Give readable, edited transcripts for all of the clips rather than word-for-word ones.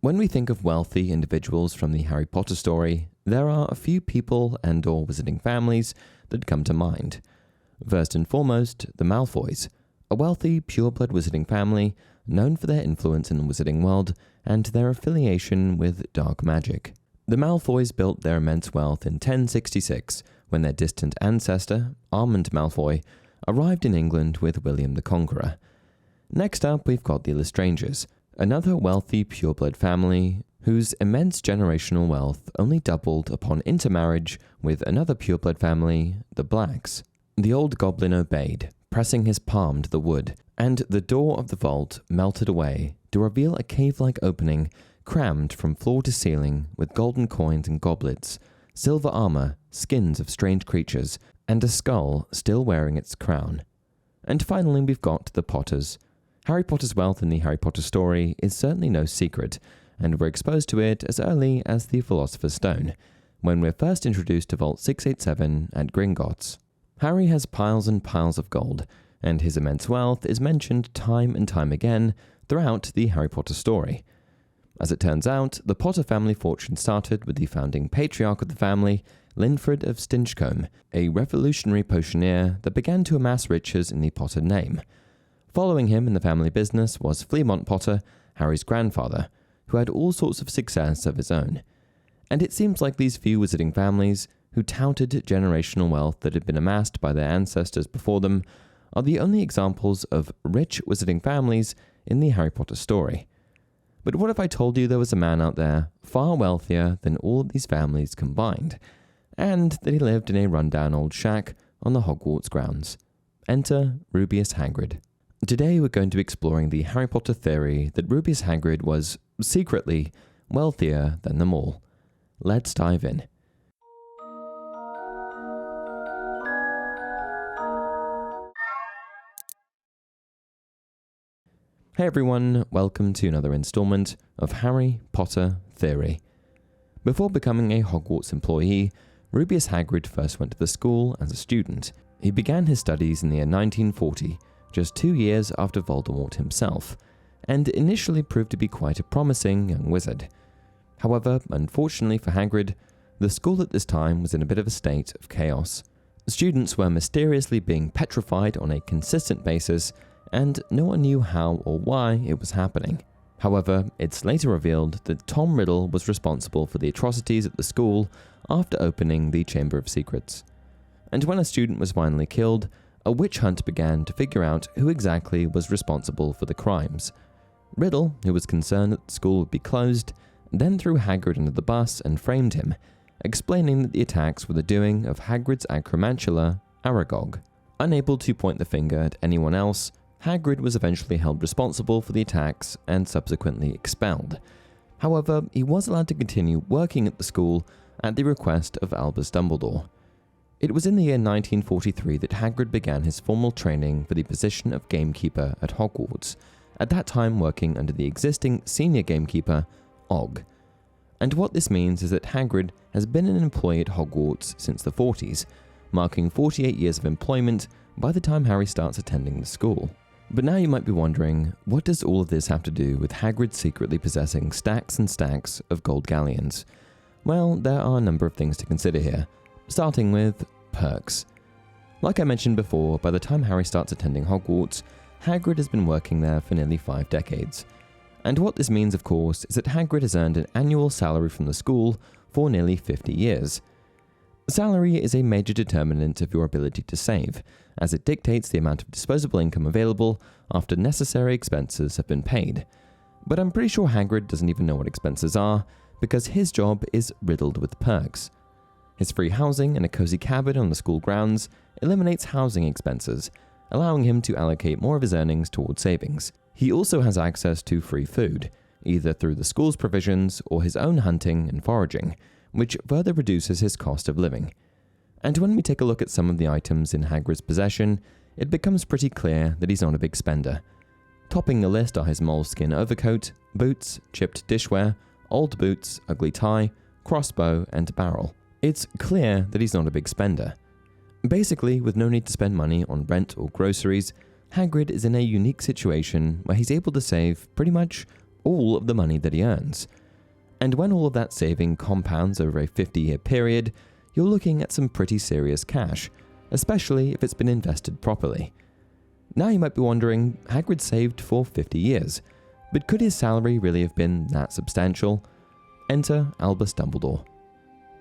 When we think of wealthy individuals from the Harry Potter story, there are a few people and/or visiting families that come to mind. First and foremost, the Malfoys, a wealthy, pureblood wizarding family known for their influence in the wizarding world and their affiliation with dark magic. The Malfoys built their immense wealth in 1066 when their distant ancestor, Armand Malfoy, arrived in England with William the Conqueror. Next up, we've got the Lestranges, another wealthy pureblood family whose immense generational wealth only doubled upon intermarriage with another pureblood family, the Blacks. The old goblin obeyed, pressing his palm to the wood, and the door of the vault melted away to reveal a cave-like opening crammed from floor to ceiling with golden coins and goblets, silver armour, skins of strange creatures, and a skull still wearing its crown. And finally we've got the Potters. Harry Potter's wealth in the Harry Potter story is certainly no secret, and we're exposed to it as early as the Philosopher's Stone, when we're first introduced to Vault 687 at Gringotts. Harry has piles and piles of gold, and his immense wealth is mentioned time and time again throughout the Harry Potter story. As it turns out, the Potter family fortune started with the founding patriarch of the family, Linfred of Stinchcombe, a revolutionary potioneer that began to amass riches in the Potter name. Following him in the family business was Flemmont Potter, Harry's grandfather, who had all sorts of success of his own. And it seems like these few wizarding families, who touted generational wealth that had been amassed by their ancestors before them, are the only examples of rich wizarding families in the Harry Potter story. But what if I told you there was a man out there far wealthier than all of these families combined, and that he lived in a rundown old shack on the Hogwarts grounds? Enter Rubeus Hagrid. Today we're going to be exploring the Harry Potter theory that Rubeus Hagrid was, secretly, wealthier than them all. Let's dive in. Hey everyone, welcome to another installment of Harry Potter Theory. Before becoming a Hogwarts employee, Rubeus Hagrid first went to the school as a student. He began his studies in the year 1940, just 2 years after Voldemort himself, and initially proved to be quite a promising young wizard. However, unfortunately for Hagrid, the school at this time was in a bit of a state of chaos. Students were mysteriously being petrified on a consistent basis, and no one knew how or why it was happening. However, it's later revealed that Tom Riddle was responsible for the atrocities at the school after opening the Chamber of Secrets. And when a student was finally killed, a witch hunt began to figure out who exactly was responsible for the crimes. Riddle, who was concerned that the school would be closed, then threw Hagrid under the bus and framed him, explaining that the attacks were the doing of Hagrid's acromantula, Aragog. Unable to point the finger at anyone else, Hagrid was eventually held responsible for the attacks and subsequently expelled. However, he was allowed to continue working at the school at the request of Albus Dumbledore. It was in the year 1943 that Hagrid began his formal training for the position of gamekeeper at Hogwarts, at that time working under the existing senior gamekeeper, Og. And what this means is that Hagrid has been an employee at Hogwarts since the 40s, marking 48 years of employment by the time Harry starts attending the school. But now you might be wondering, what does all of this have to do with Hagrid secretly possessing stacks and stacks of gold galleons? Well, there are a number of things to consider here, starting with perks. Like I mentioned before, by the time Harry starts attending Hogwarts, Hagrid has been working there for nearly 5 decades. And what this means, of course, is that Hagrid has earned an annual salary from the school for nearly 50 years. Salary is a major determinant of your ability to save, as it dictates the amount of disposable income available after necessary expenses have been paid. But I'm pretty sure Hagrid doesn't even know what expenses are, because his job is riddled with perks. His free housing and a cozy cabin on the school grounds eliminates housing expenses, allowing him to allocate more of his earnings towards savings. He also has access to free food, either through the school's provisions or his own hunting and foraging, which further reduces his cost of living. And when we take a look at some of the items in Hagrid's possession, it becomes pretty clear that he's not a big spender. Topping the list are his moleskin overcoat, boots, chipped dishware, old boots, ugly tie, crossbow, and barrel. It's clear that he's not a big spender. Basically, with no need to spend money on rent or groceries, Hagrid is in a unique situation where he's able to save pretty much all of the money that he earns. And when all of that saving compounds over a 50-year period, you're looking at some pretty serious cash, especially if it's been invested properly. Now you might be wondering, Hagrid saved for 50 years, but could his salary really have been that substantial? Enter Albus Dumbledore.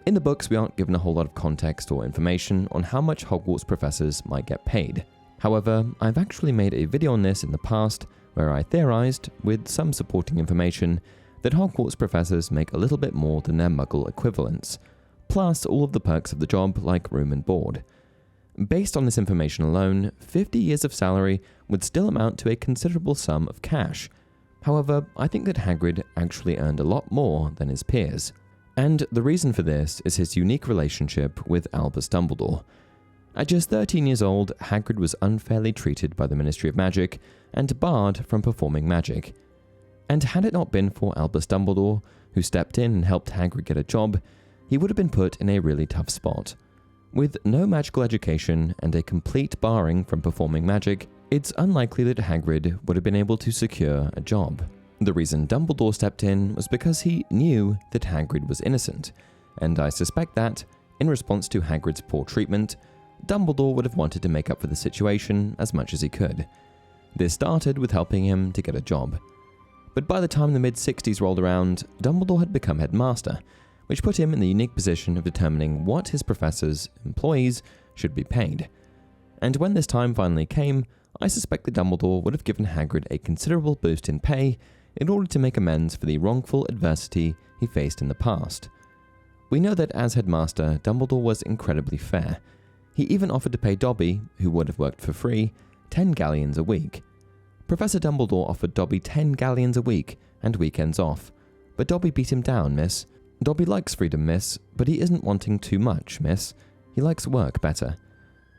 In the books, we aren't given a whole lot of context or information on how much Hogwarts professors might get paid. However, I've actually made a video on this in the past where I theorized, with some supporting information, that Hogwarts professors make a little bit more than their Muggle equivalents, plus all of the perks of the job like room and board. Based on this information alone, 50 years of salary would still amount to a considerable sum of cash. However, I think that Hagrid actually earned a lot more than his peers. And the reason for this is his unique relationship with Albus Dumbledore. At just 13 years old, Hagrid was unfairly treated by the Ministry of Magic and barred from performing magic. And had it not been for Albus Dumbledore, who stepped in and helped Hagrid get a job, he would have been put in a really tough spot. With no magical education and a complete barring from performing magic, it's unlikely that Hagrid would have been able to secure a job. The reason Dumbledore stepped in was because he knew that Hagrid was innocent, and I suspect that, in response to Hagrid's poor treatment, Dumbledore would have wanted to make up for the situation as much as he could. This started with helping him to get a job. But by the time the mid-60s rolled around, Dumbledore had become headmaster, which put him in the unique position of determining what his professors' employees should be paid. And when this time finally came, I suspect that Dumbledore would have given Hagrid a considerable boost in pay in order to make amends for the wrongful adversity he faced in the past. We know that as headmaster, Dumbledore was incredibly fair. He even offered to pay Dobby, who would have worked for free, 10 galleons a week. Professor Dumbledore offered Dobby 10 galleons a week and weekends off. But Dobby beat him down, miss. Dobby likes freedom, miss, but he isn't wanting too much, miss. He likes work better.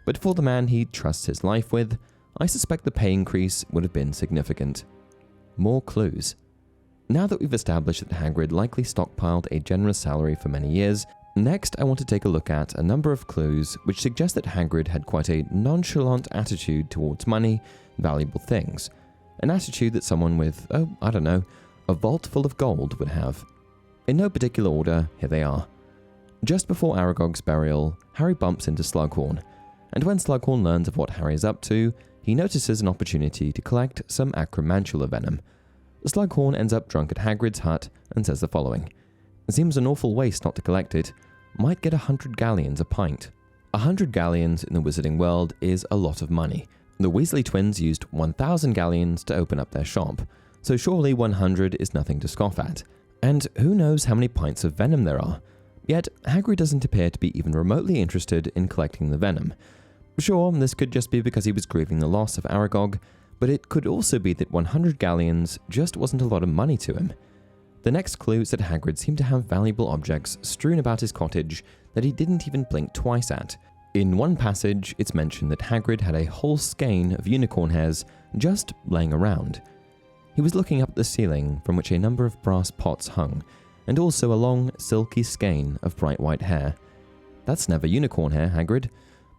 But for the man he trusts his life with, I suspect the pay increase would have been significant. More clues. Now that we've established that Hagrid likely stockpiled a generous salary for many years, next I want to take a look at a number of clues which suggest that Hagrid had quite a nonchalant attitude towards money and valuable things. An attitude that someone with, a vault full of gold would have. In no particular order, here they are. Just before Aragog's burial, Harry bumps into Slughorn, and when Slughorn learns of what Harry is up to, he notices an opportunity to collect some acromantula venom. Slughorn ends up drunk at Hagrid's hut and says the following: "Seems an awful waste not to collect it. Might get 100 galleons a pint." 100 galleons in the wizarding world is a lot of money. The Weasley twins used 1,000 galleons to open up their shop, so surely 100 is nothing to scoff at. And who knows how many pints of venom there are. Yet, Hagrid doesn't appear to be even remotely interested in collecting the venom. Sure, this could just be because he was grieving the loss of Aragog, but it could also be that 100 galleons just wasn't a lot of money to him. The next clue is that Hagrid seemed to have valuable objects strewn about his cottage that he didn't even blink twice at. In one passage, it's mentioned that Hagrid had a whole skein of unicorn hairs just laying around. He was looking up at the ceiling from which a number of brass pots hung, and also a long, silky skein of bright white hair. "That's never unicorn hair, Hagrid."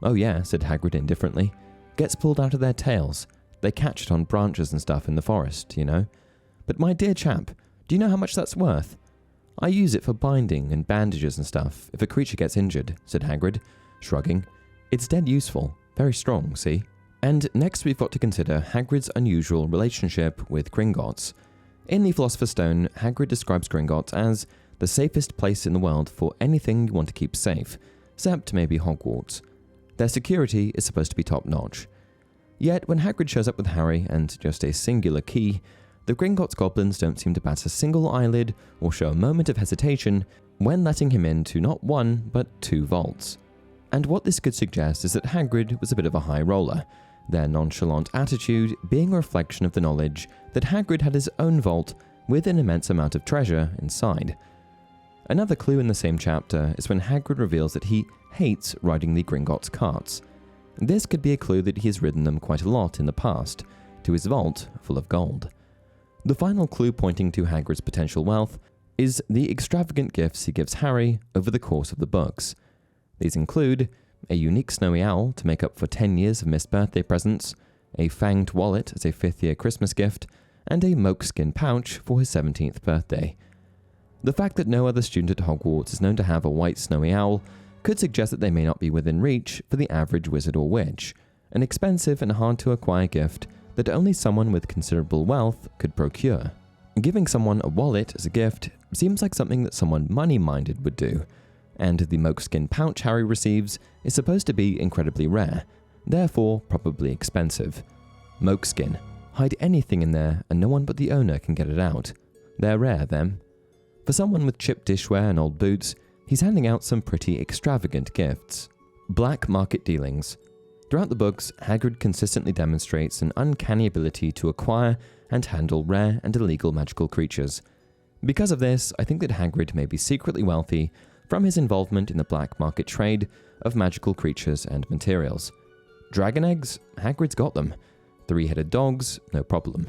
"Oh yeah," said Hagrid indifferently. "Gets pulled out of their tails. They catch it on branches and stuff in the forest, you know. But my dear chap, do you know how much that's worth?" "I use it for binding and bandages and stuff if a creature gets injured," said Hagrid, shrugging. "It's dead useful. Very strong, see?" And next we've got to consider Hagrid's unusual relationship with Gringotts. In the Philosopher's Stone, Hagrid describes Gringotts as the safest place in the world for anything you want to keep safe, except maybe Hogwarts. Their security is supposed to be top-notch. Yet when Hagrid shows up with Harry and just a singular key, the Gringotts goblins don't seem to bat a single eyelid or show a moment of hesitation when letting him into not one, but 2 vaults. And what this could suggest is that Hagrid was a bit of a high roller, their nonchalant attitude being a reflection of the knowledge that Hagrid had his own vault with an immense amount of treasure inside. Another clue in the same chapter is when Hagrid reveals that he hates riding the Gringotts carts. This could be a clue that he has ridden them quite a lot in the past, to his vault full of gold. The final clue pointing to Hagrid's potential wealth is the extravagant gifts he gives Harry over the course of the books. These include a unique snowy owl to make up for 10 years of missed birthday presents, a fanged wallet as a 5th-year Christmas gift, and a moleskin pouch for his 17th birthday. The fact that no other student at Hogwarts is known to have a white snowy owl could suggest that they may not be within reach for the average wizard or witch, an expensive and hard-to-acquire gift that only someone with considerable wealth could procure. Giving someone a wallet as a gift seems like something that someone money-minded would do, and the moleskin pouch Harry receives is supposed to be incredibly rare, therefore probably expensive. Moleskin. Hide anything in there and no one but the owner can get it out. They're rare, them. For someone with chipped dishware and old boots, he's handing out some pretty extravagant gifts. Black market dealings. Throughout the books, Hagrid consistently demonstrates an uncanny ability to acquire and handle rare and illegal magical creatures. Because of this, I think that Hagrid may be secretly wealthy from his involvement in the black market trade of magical creatures and materials. Dragon eggs? Hagrid's got them. Three-headed dogs? No problem.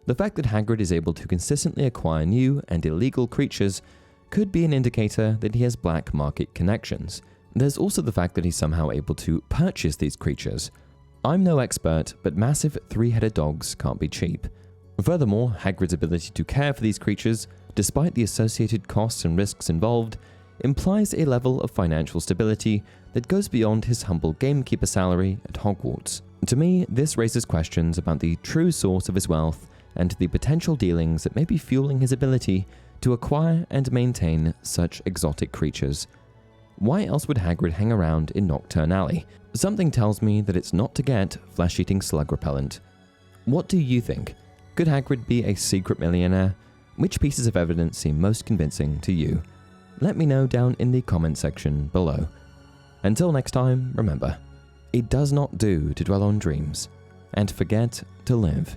The fact that Hagrid is able to consistently acquire new and illegal creatures could be an indicator that he has black market connections. There's also the fact that he's somehow able to purchase these creatures. I'm no expert, but massive three-headed dogs can't be cheap. Furthermore, Hagrid's ability to care for these creatures, despite the associated costs and risks involved, implies a level of financial stability that goes beyond his humble gamekeeper salary at Hogwarts. To me, this raises questions about the true source of his wealth and the potential dealings that may be fueling his ability to acquire and maintain such exotic creatures. Why else would Hagrid hang around in Nocturne Alley? Something tells me that it's not to get flesh-eating slug repellent. What do you think? Could Hagrid be a secret millionaire? Which pieces of evidence seem most convincing to you? Let me know down in the comment section below. Until next time, remember, it does not do to dwell on dreams and forget to live.